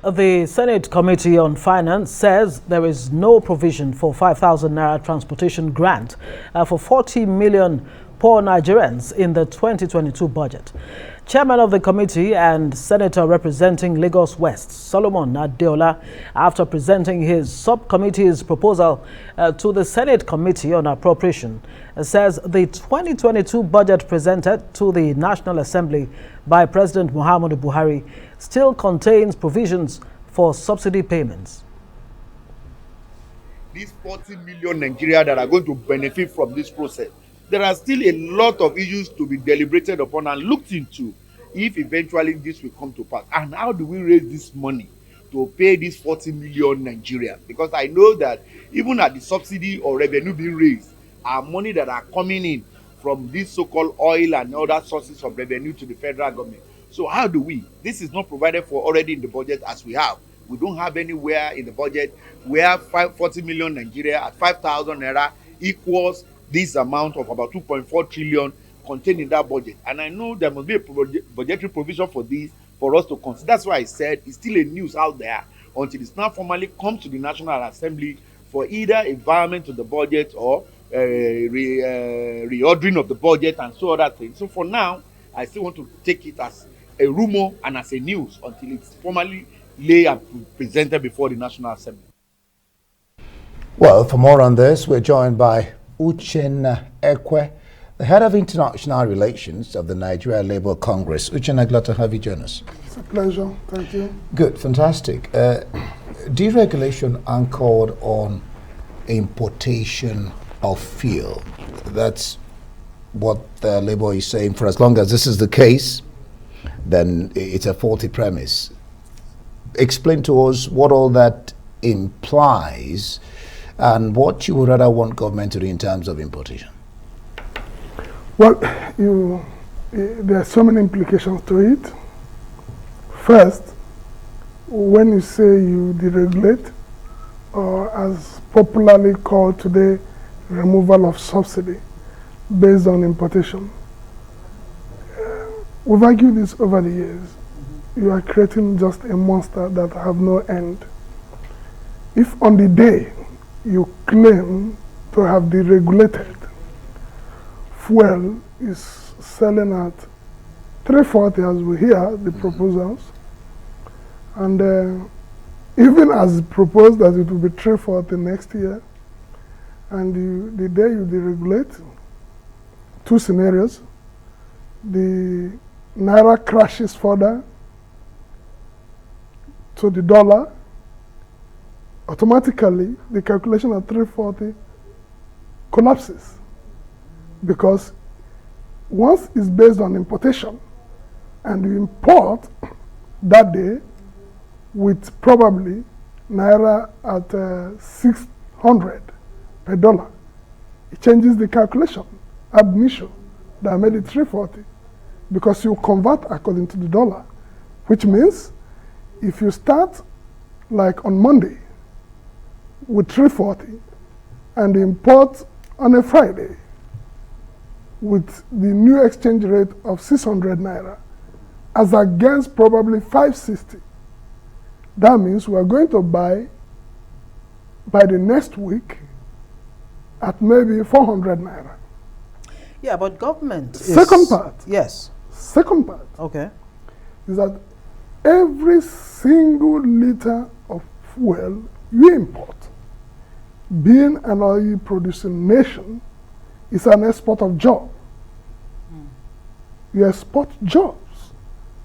The Senate Committee on Finance says there is no provision for 5,000 Naira transportation grant for 40 million poor Nigerians in the 2022 budget. Chairman of the committee and Senator representing Lagos West, Solomon Adeola, after presenting his subcommittee's proposal to the Senate Committee on Appropriation, says the 2022 budget presented to the National Assembly by President Muhammadu Buhari still contains provisions for subsidy payments. These 40 million Nigerians that are going to benefit from this process, there are still a lot of issues to be deliberated upon and looked into if eventually this will come to pass. And how do we raise this money to pay these 40 million Nigerians? Because I know that even at the subsidy or revenue being raised, are money that are coming in from this so-called oil and other sources of revenue to the federal government. So how do we? This is not provided for already in the budget as we have. We don't have anywhere in the budget where 40 million Nigeria at 5,000 Naira equals this amount of about 2.4 trillion contained in that budget. And I know there must be a budgetary provision for this for us to consider. That's why I said it's still a news out there until it's now formally comes to the National Assembly for either environment to the budget or reordering of the budget and so other things. So for now, I still want to take it as a rumor and as a news until it's formally laid and presented before the National Assembly. Well, for more on this, we're joined by Uchenna Ekwe, the head of international relations of the Nigeria Labour Congress. Uchenna, glad to have you join us. It's a pleasure. Thank you. Good, fantastic. Deregulation anchored on importation of fuel. That's what the Labour is saying. For as long as this is the case, then it's a faulty premise. Explain to us what all that implies and what you would rather want government to do in terms of importation. Well, there are so many implications to it. First, when you say you deregulate, or as popularly called today, removal of subsidy based on importation, we've argued this over the years. You are creating just a monster that have no end. If on the day you claim to have deregulated, fuel is selling at 340 as we hear the proposals, and even as proposed that it will be 340 next year, and the day you deregulate, two scenarios: the Naira crashes further to the dollar, automatically the calculation at 340 collapses, because once it's based on importation and you import that day with probably Naira at 600 per dollar, it changes the calculation ab initio that made it 340, because you convert according to the dollar, which means if you start like on Monday with 340 and import on a Friday with the new exchange rate of 600 Naira as against probably 560, that means we are going to buy by the next week at maybe 400 Naira. Yeah, but government Second part. Yes. Second part. Okay. Is that every single liter of fuel you import, being an oil producing nation, is an export of job. You export jobs,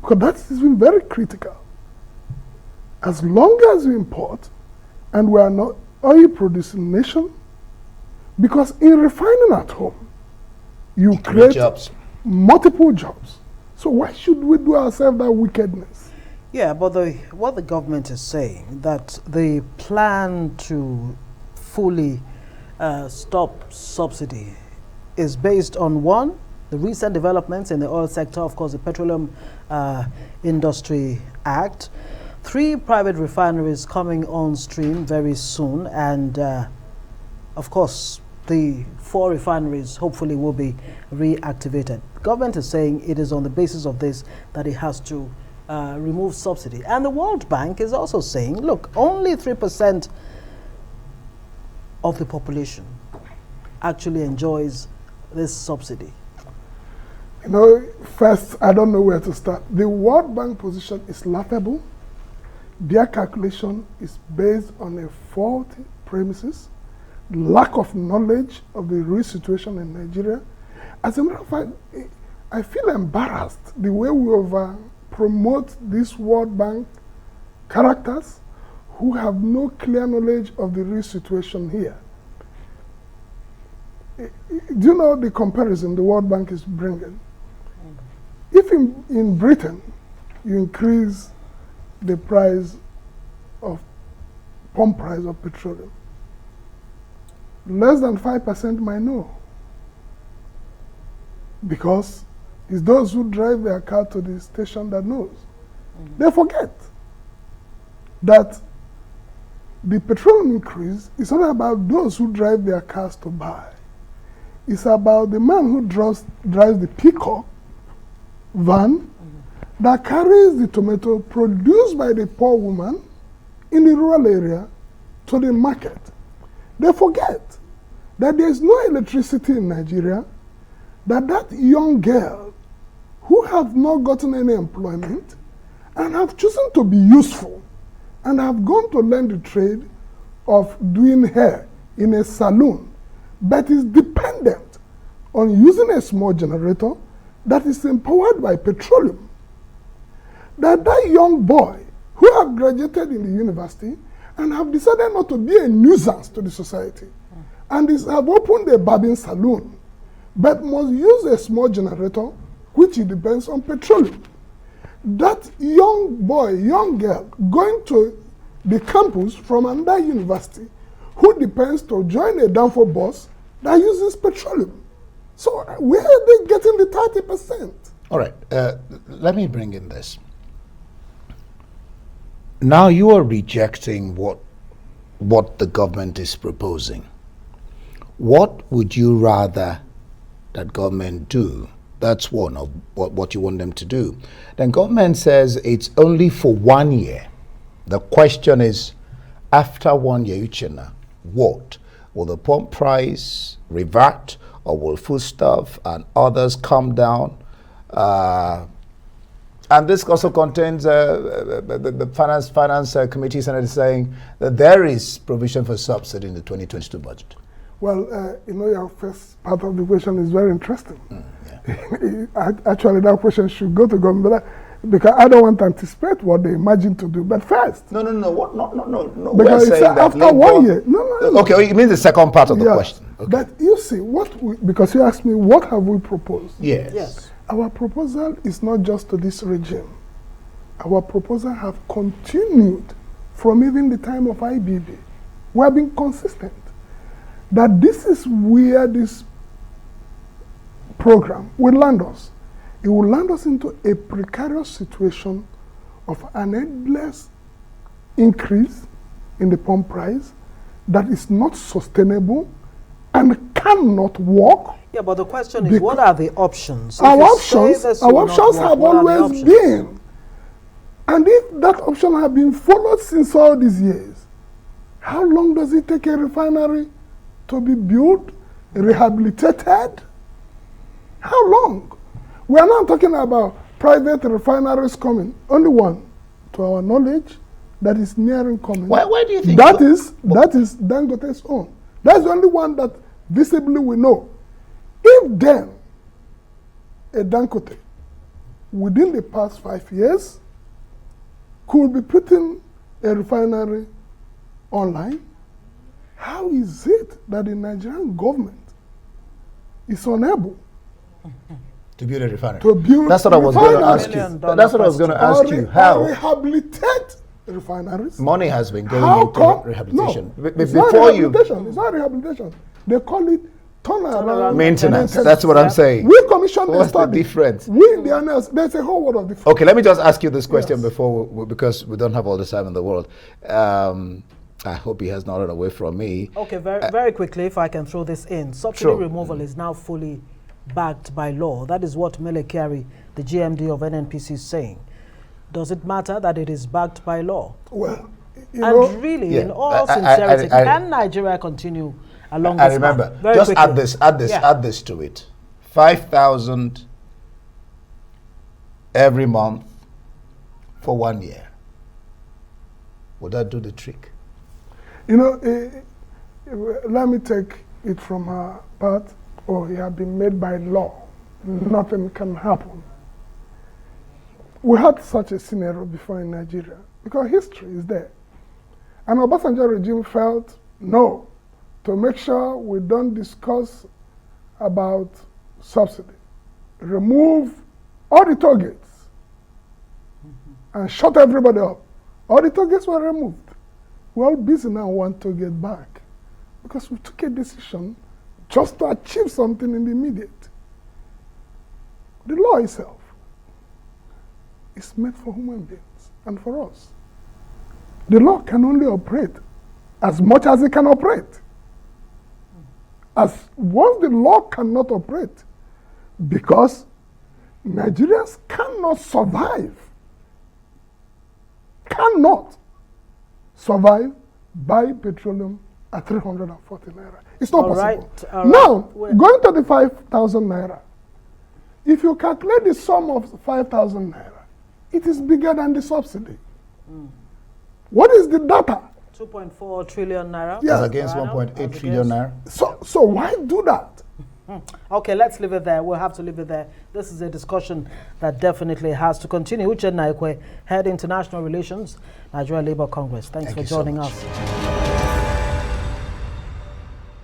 because that is very critical. As long as you import, and we are not oil producing nation, because in refining at home, you create jobs. Multiple jobs. So why should we do ourselves that wickedness? Yeah, but what the government is saying, that the plan to fully stop subsidy is based on, one, the recent developments in the oil sector, of course, the Petroleum Industry Act, 3 private refineries coming on stream very soon, and of course, the 4 refineries hopefully will be reactivated. Government is saying it is on the basis of this that it has to remove subsidy. And the World Bank is also saying, look, only 3% of the population actually enjoys this subsidy. You know, first, I don't know where to start. The World Bank position is laughable. Their calculation is based on a faulty premises, lack of knowledge of the real situation in Nigeria. As a matter of fact, I feel embarrassed the way we promote these World Bank characters who have no clear knowledge of the real situation here. Do you know the comparison the World Bank is bringing? If in Britain you increase the price of pump price of petroleum, less than 5% might know, because it's those who drive their car to the station that knows. They forget that the petroleum increase is not about those who drive their cars to buy. It's about the man who drives the pickup van that carries the tomato produced by the poor woman in the rural area to the market. They forget that there is no electricity in Nigeria, that young girl who have not gotten any employment and have chosen to be useful and have gone to learn the trade of doing hair in a salon, but is dependent on using a small generator that is empowered by petroleum. That young boy who have graduated in the university and have decided not to be a nuisance to the society and have opened a barbing salon, but must use a small generator which depends on petroleum. That young boy, young girl going to the campus from another university who depends to join a downfall bus that uses petroleum. So where are they getting the 30%? All right, let me bring in this. Now you are rejecting what the government is proposing. What would you rather that government do? That's one of what you want them to do. Then government says it's only for 1 year. The question is, after 1 year, Uchenna, what? Will the pump price revert, or will foodstuff and others come down? And this also contains the finance committee senate is saying that there is provision for subsidy in the 2022 budget. Well, you know, your first part of the question is very interesting. Actually, that question should go to government, because I don't want to anticipate what they imagine to do. But first, No. because it's after 1 year. No. Okay, you mean the second part of the question? Okay. But you see, because you asked me, what have we proposed? Yes. Our proposal is not just to this regime. Our proposal have continued from even the time of IBB. We have been consistent that this is where this program will land us. It will land us into a precarious situation of an endless increase in the pump price that is not sustainable and cannot work. Yeah, but the question is, what are the options? Our options have always been, and if that option has been followed since all these years, how long does it take a refinery to be built, rehabilitated? How long? We are not talking about private refineries coming. Only one, to our knowledge, that is nearing coming. Why do you think that is Dangote's own? That's the only one that visibly we know. If then a Dangote within the past 5 years could be putting a refinery online, how is it that the Nigerian government is unable to build a refinery? That's what I was going to ask you. That's what I was going to ask you. How? Rehabilitate refineries. Money has been going into rehabilitation. No, it's not rehabilitation. They call it turnaround maintenance. That's what I'm saying. We commissioned What's a study. The difference? We, the analysts, there's a whole world of difference. Okay, let me just ask you this question before, because we don't have all the time in the world. I hope he has not run away from me. Okay, very quickly, if I can throw this in. Subsidy removal is now fully backed by law. That is what Mele Kyari, the GMD of NNPC, is saying. Does it matter that it is backed by law? Well, And really, in all sincerity, can Nigeria continue along this path? Remember, Very just quickly. add this to it. 5,000 every month for 1 year. Would that do the trick? Let me take it from her part. Oh, he had been made by law. Nothing can happen. We had such a scenario before in Nigeria because history is there. And Obasanjo regime felt, no, to make sure we don't discuss about subsidy, remove all the toll gates and shut everybody up. All the toll gates were removed. We're all busy now want to get back because we took a decision just to achieve something in the immediate. The law itself is made for human beings and for us. The law can only operate as much as it can operate. As once the law cannot operate, because Nigerians cannot survive by petroleum at 340 naira. It's not possible. Now, going to the 5,000 naira, if you calculate the sum of 5,000 naira, it is bigger than the subsidy. What is the data? 2.4 trillion naira. Yes. As against 1.8 trillion naira. So why do that? Okay, let's leave it there. We'll have to leave it there. This is a discussion that definitely has to continue. Uchenna Ekwe, Head International Relations, Nigeria Labour Congress. Thanks for joining us.